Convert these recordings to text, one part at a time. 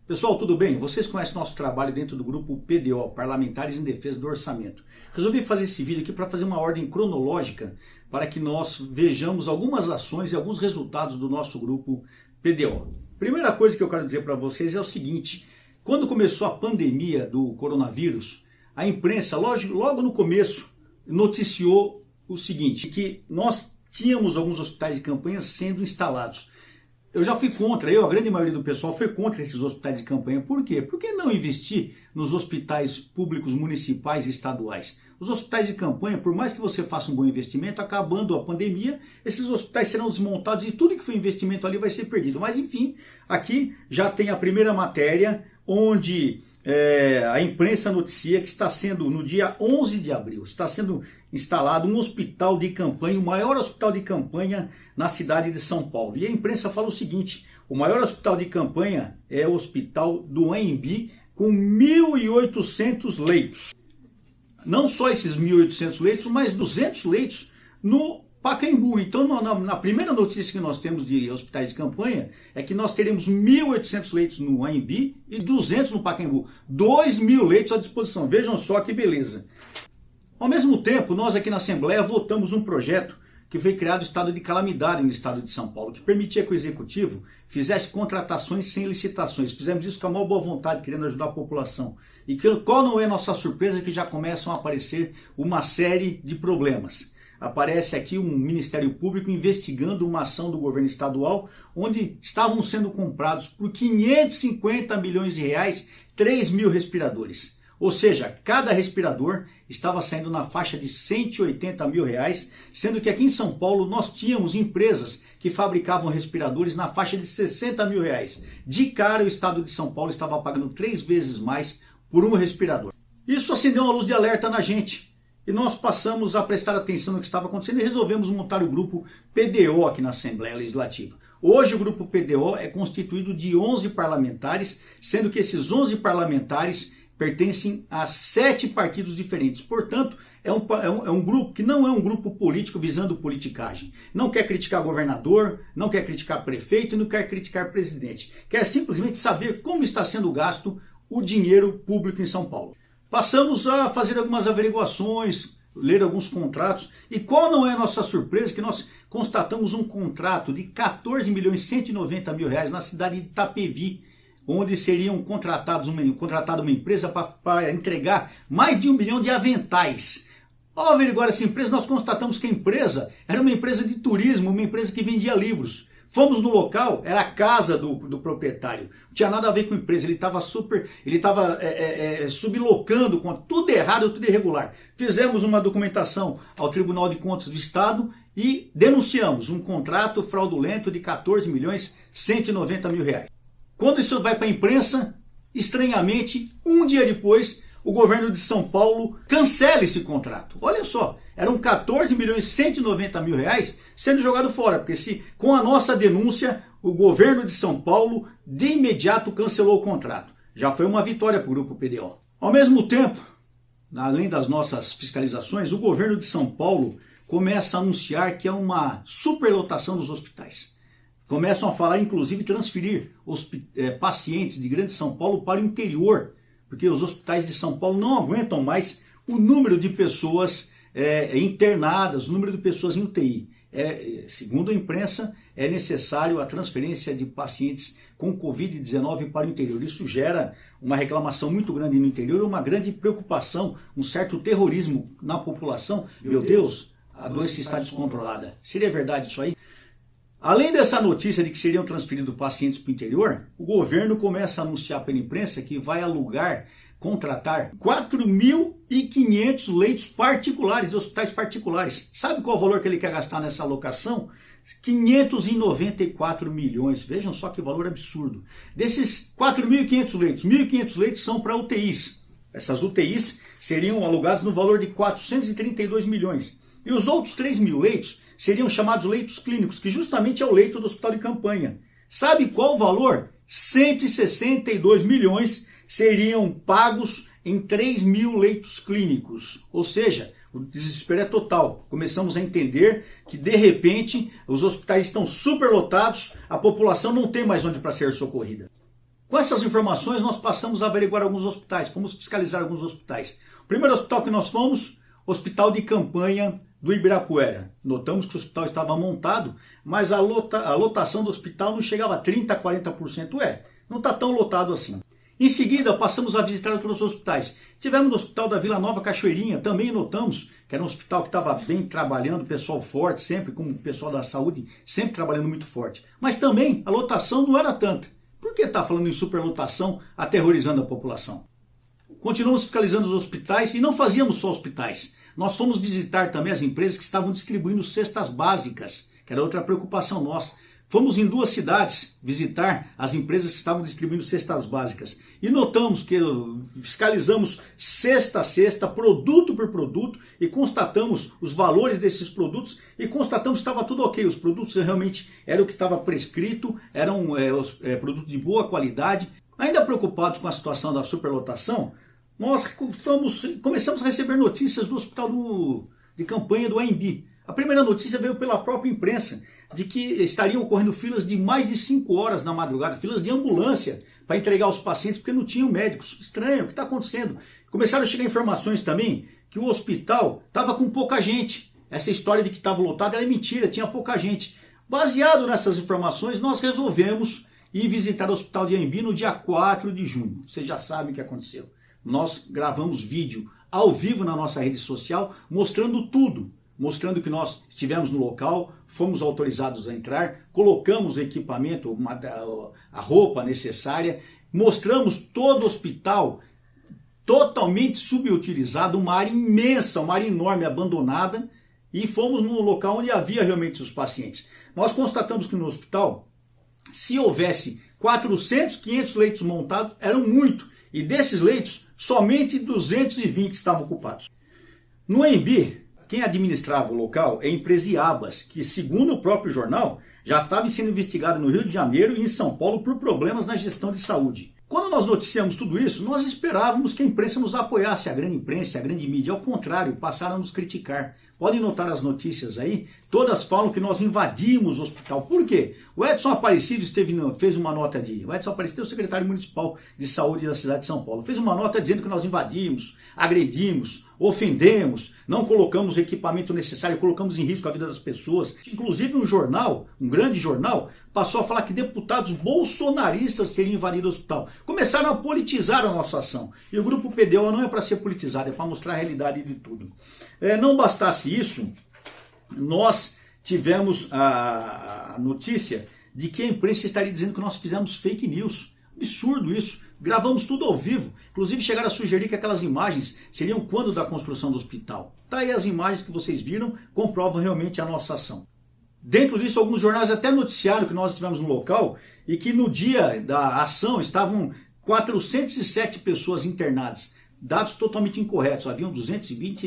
Pessoal, tudo bem? Vocês conhecem nosso trabalho dentro do grupo PDO, Parlamentares em Defesa do Orçamento. Resolvi fazer esse vídeo aqui para fazer uma ordem cronológica para que nós vejamos algumas ações e alguns resultados do nosso grupo PDO. Primeira coisa que eu quero dizer para vocês é o seguinte: quando começou a pandemia do coronavírus, a imprensa, logo no começo, noticiou o seguinte, que nós tínhamos alguns hospitais de campanha sendo instalados. Eu já fui contra, a grande maioria do pessoal foi contra esses hospitais de campanha. Por quê? Por que não investir nos hospitais públicos municipais e estaduais? Os hospitais de campanha, por mais que você faça um bom investimento, acabando a pandemia, esses hospitais serão desmontados e tudo que foi investimento ali vai ser perdido. Mas enfim, aqui já tem a primeira matéria, onde a imprensa noticia que está sendo, no dia 11 de abril, está sendo instalado um hospital de campanha, o maior hospital de campanha na cidade de São Paulo. E a imprensa fala o seguinte: o maior hospital de campanha é o hospital do Anhembi, com 1.800 leitos. Não só esses 1.800 leitos, mas 200 leitos no Pacaembu. Então, na primeira notícia que nós temos de hospitais de campanha é que nós teremos 1.800 leitos no Anhembi e 200 no Pacaembu. 2.000 leitos à disposição. Vejam só que beleza. Ao mesmo tempo, nós aqui na Assembleia votamos um projeto que foi criado o estado de calamidade no estado de São Paulo, que permitia que o Executivo fizesse contratações sem licitações. Fizemos isso com a maior boa vontade, querendo ajudar a população. E qual não é nossa surpresa, que já começam a aparecer uma série de problemas. Aparece aqui um Ministério Público investigando uma ação do governo estadual, onde estavam sendo comprados por 550 milhões de reais 3.000 respiradores. Ou seja, cada respirador estava saindo na faixa de 180 mil reais, sendo que aqui em São Paulo nós tínhamos empresas que fabricavam respiradores na faixa de 60 mil reais. De cara, o estado de São Paulo estava pagando 3 vezes mais por um respirador. Isso acendeu uma luz de alerta na gente. E nós passamos a prestar atenção no que estava acontecendo e resolvemos montar o grupo PDO aqui na Assembleia Legislativa. Hoje o grupo PDO é constituído de 11 parlamentares, sendo que esses 11 parlamentares pertencem a 7 partidos diferentes. Portanto, é um grupo que não é um grupo político visando politicagem. Não quer criticar governador, não quer criticar prefeito e não quer criticar presidente. Quer simplesmente saber como está sendo gasto o dinheiro público em São Paulo. Passamos a fazer algumas averiguações, ler alguns contratos, e qual não é a nossa surpresa que nós constatamos um contrato de 14.190.000 reais na cidade de Itapevi, onde seriam contratada uma empresa para entregar mais de 1 milhão de aventais. Ao averiguar essa empresa, nós constatamos que a empresa era uma empresa de turismo, uma empresa que vendia livros. Fomos no local, era a casa do proprietário, não tinha nada a ver com a empresa, ele estava sublocando com tudo errado, tudo irregular. Fizemos uma documentação ao Tribunal de Contas do Estado e denunciamos um contrato fraudulento de 14.190.000 reais. Quando isso vai para a imprensa, estranhamente, um dia depois, o governo de São Paulo cancela esse contrato. Olha só, eram 14.190.000 reais sendo jogado fora, porque com a nossa denúncia, o governo de São Paulo de imediato cancelou o contrato. Já foi uma vitória para o grupo PDO. Ao mesmo tempo, além das nossas fiscalizações, o governo de São Paulo começa a anunciar que é uma superlotação dos hospitais. Começam a falar, inclusive, transferir pacientes de Grande São Paulo para o interior, porque os hospitais de São Paulo não aguentam mais o número de pessoas internadas, o número de pessoas em UTI. Segundo a imprensa, é necessário a transferência de pacientes com Covid-19 para o interior. Isso gera uma reclamação muito grande no interior, uma grande preocupação, um certo terrorismo na população. Meu Deus, a doença está descontrolada. Seria verdade isso aí? Além dessa notícia de que seriam transferidos pacientes para o interior, o governo começa a anunciar pela imprensa que vai contratar 4.500 leitos particulares, de hospitais particulares. Sabe qual é o valor que ele quer gastar nessa alocação? 594 milhões. Vejam só que valor absurdo. Desses 4.500 leitos, 1.500 leitos são para UTIs. Essas UTIs seriam alugadas no valor de 432 milhões. E os outros 3.000 leitos seriam chamados leitos clínicos, que justamente é o leito do hospital de campanha. Sabe qual o valor? 162 milhões seriam pagos em 3.000 leitos clínicos. Ou seja, o desespero é total. Começamos a entender que, de repente, os hospitais estão superlotados, a população não tem mais onde para ser socorrida. Com essas informações, nós passamos a averiguar alguns hospitais, fomos fiscalizar alguns hospitais. O primeiro hospital que nós fomos, Hospital de Campanha do Ibirapuera. Notamos que o hospital estava montado, mas a lotação do hospital não chegava a 30%, 40%. Não está tão lotado assim. Em seguida, passamos a visitar outros hospitais. Tivemos no Hospital da Vila Nova Cachoeirinha, também notamos que era um hospital que estava bem trabalhando, pessoal forte, sempre como o pessoal da saúde, sempre trabalhando muito forte. Mas também a lotação não era tanta. Por que está falando em superlotação, aterrorizando a população? Continuamos fiscalizando os hospitais e não fazíamos só hospitais. Nós fomos visitar também as empresas que estavam distribuindo cestas básicas, que era outra preocupação nossa. Fomos em 2 cidades visitar as empresas que estavam distribuindo cestas básicas e notamos que fiscalizamos cesta a cesta, produto por produto e constatamos os valores desses produtos e constatamos que estava tudo ok. Os produtos realmente eram o que estava prescrito, eram produtos de boa qualidade. Ainda preocupados com a situação da superlotação, nós começamos a receber notícias do Hospital de Campanha do AMB. A primeira notícia veio pela própria imprensa, de que estariam ocorrendo filas de mais de 5 horas na madrugada, filas de ambulância para entregar os pacientes, porque não tinham médicos. Estranho, o que está acontecendo? Começaram a chegar informações também que o hospital estava com pouca gente. Essa história de que estava lotado era mentira, tinha pouca gente. Baseado nessas informações, nós resolvemos ir visitar o Hospital de Anhembi no dia 4 de junho. Vocês já sabem o que aconteceu. Nós gravamos vídeo ao vivo na nossa rede social, mostrando tudo. Mostrando que nós estivemos no local, fomos autorizados a entrar, colocamos o equipamento, a roupa necessária, mostramos todo o hospital totalmente subutilizado, uma área imensa, uma área enorme, abandonada, e fomos no local onde havia realmente os pacientes. Nós constatamos que no hospital, se houvesse 400, 500 leitos montados, eram muito, e desses leitos, somente 220 estavam ocupados. No Anhembi, quem administrava o local é a empresa Iabas, que, segundo o próprio jornal, já estava sendo investigada no Rio de Janeiro e em São Paulo por problemas na gestão de saúde. Quando nós noticiamos tudo isso, nós esperávamos que a imprensa nos apoiasse, a grande imprensa, a grande mídia. Ao contrário, passaram a nos criticar. Podem notar as notícias aí, todas falam que nós invadimos o hospital. Por quê? O Edson Aparecido fez uma nota o Edson Aparecido é o secretário municipal de saúde da cidade de São Paulo. Fez uma nota dizendo que nós invadimos, agredimos, ofendemos, não colocamos o equipamento necessário, colocamos em risco a vida das pessoas. Inclusive um jornal, um grande jornal, passou a falar que deputados bolsonaristas teriam invadido o hospital. Começaram a politizar a nossa ação. E o grupo PDO não é para ser politizado, é para mostrar a realidade de tudo. Não bastasse isso, nós tivemos a notícia de que a imprensa estaria dizendo que nós fizemos fake news. Absurdo isso. Gravamos tudo ao vivo. Inclusive chegaram a sugerir que aquelas imagens seriam quando da construção do hospital. Tá aí as imagens que vocês viram, comprovam realmente a nossa ação. Dentro disso, alguns jornais até noticiaram que nós estivemos no local e que no dia da ação estavam 407 pessoas internadas. Dados totalmente incorretos. Haviam 220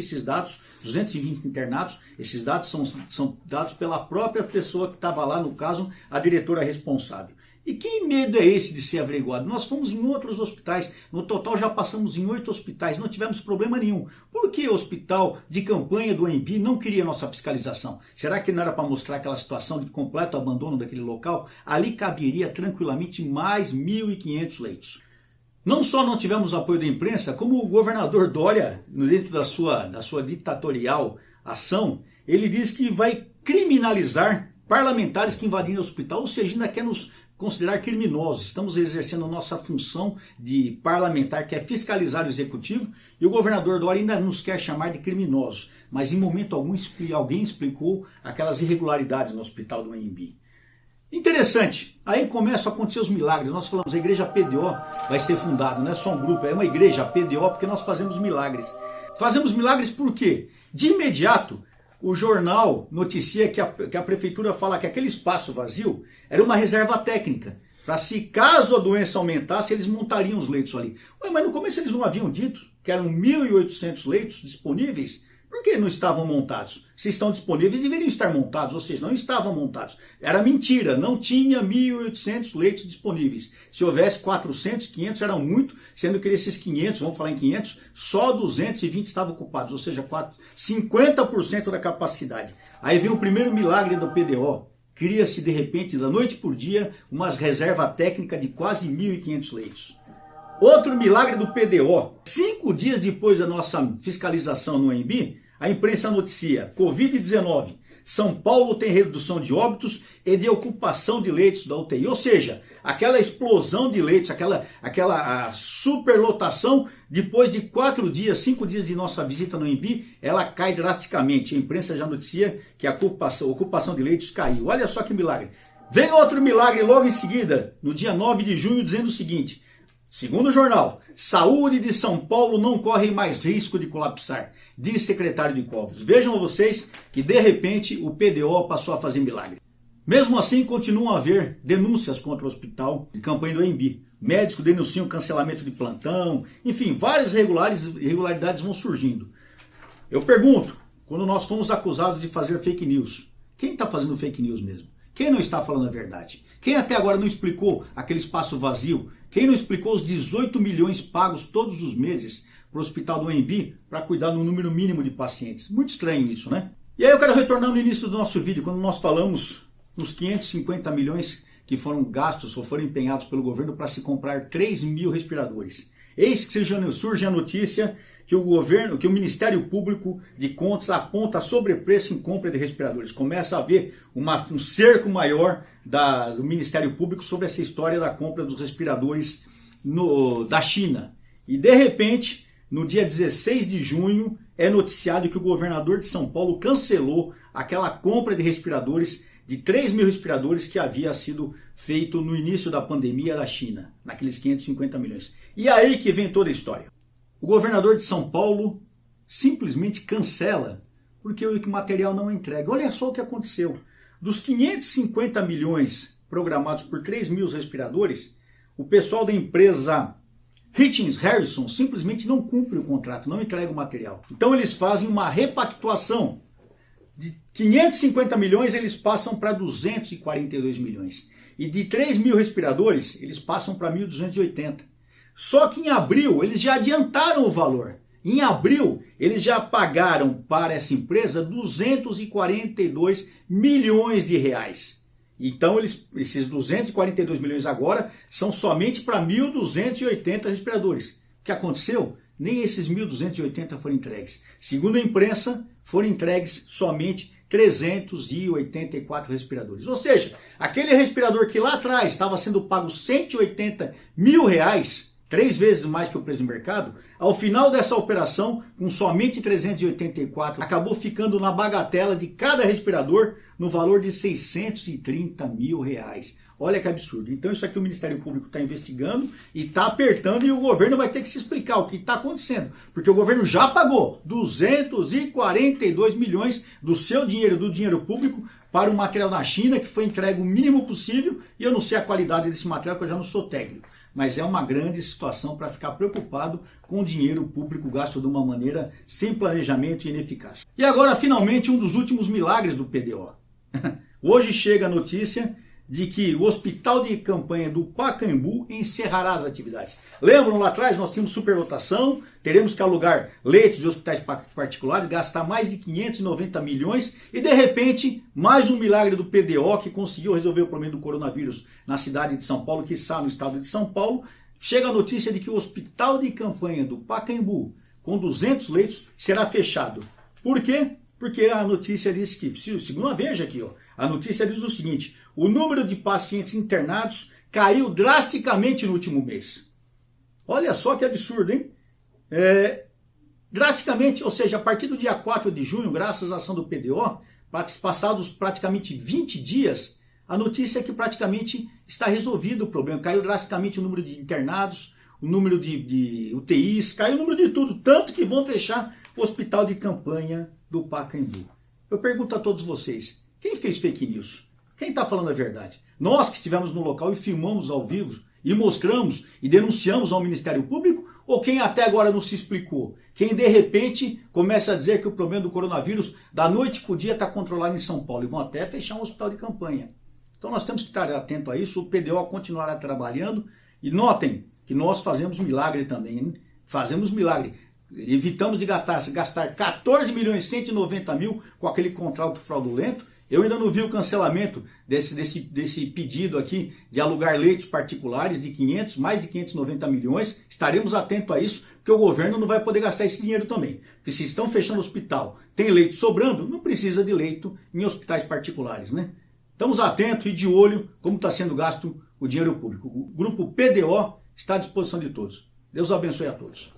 internados. Esses dados são dados pela própria pessoa que estava lá, no caso, a diretora responsável. E que medo é esse de ser averiguado? Nós fomos em outros hospitais, no total já passamos em 8 hospitais, não tivemos problema nenhum. Por que o Hospital de Campanha do Anhembi não queria nossa fiscalização? Será que não era para mostrar aquela situação de completo abandono daquele local? Ali caberia tranquilamente mais 1.500 leitos. Não só não tivemos apoio da imprensa, como o governador Dória, dentro da sua ditatorial ação, ele diz que vai criminalizar parlamentares que invadiram o hospital, ou seja, ainda quer nos considerar criminosos. Estamos exercendo nossa função de parlamentar, que é fiscalizar o executivo, e o governador Dória ainda nos quer chamar de criminosos. Mas em momento algum alguém explicou aquelas irregularidades no hospital do Anhembi. Interessante, aí começam a acontecer os milagres. Nós falamos, a igreja PDO vai ser fundada, não é só um grupo, é uma igreja PDO porque nós fazemos milagres. Fazemos milagres por quê? De imediato, o jornal noticia que a prefeitura fala que aquele espaço vazio era uma reserva técnica, para se caso a doença aumentasse, eles montariam os leitos ali. Ué, mas no começo eles não haviam dito que eram 1.800 leitos disponíveis? Por que não estavam montados? Se estão disponíveis, deveriam estar montados, ou seja, não estavam montados. Era mentira, não tinha 1.800 leitos disponíveis. Se houvesse 400, 500 eram muito, sendo que esses 500, vamos falar em 500, só 220 estavam ocupados, ou seja, 50% da capacidade. Aí vem o primeiro milagre do PDO, cria-se de repente, da noite por dia, uma reserva técnica de quase 1.500 leitos. Outro milagre do PDO. 5 dias depois da nossa fiscalização no ANB, a imprensa noticia: Covid-19. São Paulo tem redução de óbitos e de ocupação de leitos da UTI. Ou seja, aquela explosão de leitos, aquela superlotação, depois de 4 dias, 5 dias de nossa visita no ANB, ela cai drasticamente. A imprensa já noticia que a ocupação de leitos caiu. Olha só que milagre. Vem outro milagre logo em seguida, no dia 9 de junho, dizendo o seguinte: segundo o jornal, saúde de São Paulo não corre mais risco de colapsar, diz secretário de Covas. Vejam vocês que de repente o PDO passou a fazer milagre. Mesmo assim, continuam a haver denúncias contra o hospital de campanha do ANB. Médicos denunciam cancelamento de plantão, enfim, várias irregularidades vão surgindo. Eu pergunto, quando nós fomos acusados de fazer fake news, quem está fazendo fake news mesmo? Quem não está falando a verdade? Quem até agora não explicou aquele espaço vazio? Quem não explicou os 18 milhões pagos todos os meses para o hospital do ANB para cuidar do número mínimo de pacientes? Muito estranho isso, né? E aí eu quero retornar no início do nosso vídeo, quando nós falamos nos 550 milhões que foram gastos ou foram empenhados pelo governo para se comprar 3.000 respiradores. Eis que surge a notícia que o Ministério Público de Contas aponta sobrepreço em compra de respiradores. Começa a haver um cerco maior do Ministério Público sobre essa história da compra dos respiradores da China. E de repente, no dia 16 de junho, é noticiado que o governador de São Paulo cancelou aquela compra de respiradores, de 3.000 respiradores que havia sido feito no início da pandemia da China, naqueles 550 milhões. E aí que vem toda a história. O governador de São Paulo simplesmente cancela, porque o material não é entregue. Olha só o que aconteceu. Dos 550 milhões programados por 3.000 respiradores, o pessoal da empresa Hitchens Harrison simplesmente não cumpre o contrato, não entrega o material. Então eles fazem uma repactuação. De 550 milhões eles passam para 242 milhões. E de 3.000 respiradores eles passam para 1.280. Só que em abril eles já adiantaram o valor. Em abril eles já pagaram para essa empresa 242 milhões de reais. Então esses 242 milhões agora são somente para 1.280 respiradores. O que aconteceu? Nem esses 1.280 foram entregues. Segundo a imprensa, foram entregues somente 384 respiradores. Ou seja, aquele respirador que lá atrás estava sendo pago 180 mil reais, 3 vezes mais que o preço do mercado, ao final dessa operação, com somente 384, acabou ficando na bagatela de cada respirador no valor de 630 mil reais. Olha que absurdo. Então isso aqui o Ministério Público está investigando e está apertando, e o governo vai ter que se explicar o que está acontecendo. Porque o governo já pagou 242 milhões do seu dinheiro, do dinheiro público, para o material da China, que foi entregue o mínimo possível, e eu não sei a qualidade desse material, porque eu já não sou técnico. Mas é uma grande situação para ficar preocupado com o dinheiro público gasto de uma maneira sem planejamento e ineficaz. E agora, finalmente, um dos últimos milagres do PDO. Hoje chega a notícia de que o hospital de campanha do Pacaembu encerrará as atividades. Lembram lá atrás nós tínhamos superlotação, teremos que alugar leitos de hospitais particulares, gastar mais de 590 milhões e de repente mais um milagre do PDO que conseguiu resolver o problema do coronavírus na cidade de São Paulo, que está no estado de São Paulo. Chega a notícia de que o hospital de campanha do Pacaembu, com 200 leitos, será fechado. Por quê? Porque a notícia diz que, segundo a Veja aqui, a notícia diz o seguinte: o número de pacientes internados caiu drasticamente no último mês. Olha só que absurdo, hein? Drasticamente, ou seja, a partir do dia 4 de junho, graças à ação do PDO, passados praticamente 20 dias, a notícia é que praticamente está resolvido o problema. Caiu drasticamente o número de internados, o número de UTIs, caiu o número de tudo, tanto que vão fechar o hospital de campanha do Pacaembu. Eu pergunto a todos vocês, quem fez fake news? Quem está falando a verdade? Nós que estivemos no local e filmamos ao vivo e mostramos e denunciamos ao Ministério Público? Ou quem até agora não se explicou? Quem de repente começa a dizer que o problema do coronavírus da noite para o dia está controlado em São Paulo e vão até fechar um hospital de campanha. Então nós temos que estar atento a isso, o PDO continuará trabalhando e notem que nós fazemos milagre também, hein? Fazemos milagre. Evitamos de gastar 14 milhões e 190 mil com aquele contrato fraudulento Eu ainda não vi o cancelamento desse pedido aqui de alugar leitos particulares de mais de 590 milhões. Estaremos atentos a isso, porque o governo não vai poder gastar esse dinheiro também. Porque se estão fechando o hospital, tem leito sobrando, não precisa de leito em hospitais particulares, né? Estamos atentos e de olho como está sendo gasto o dinheiro público. O grupo PDO está à disposição de todos. Deus abençoe a todos.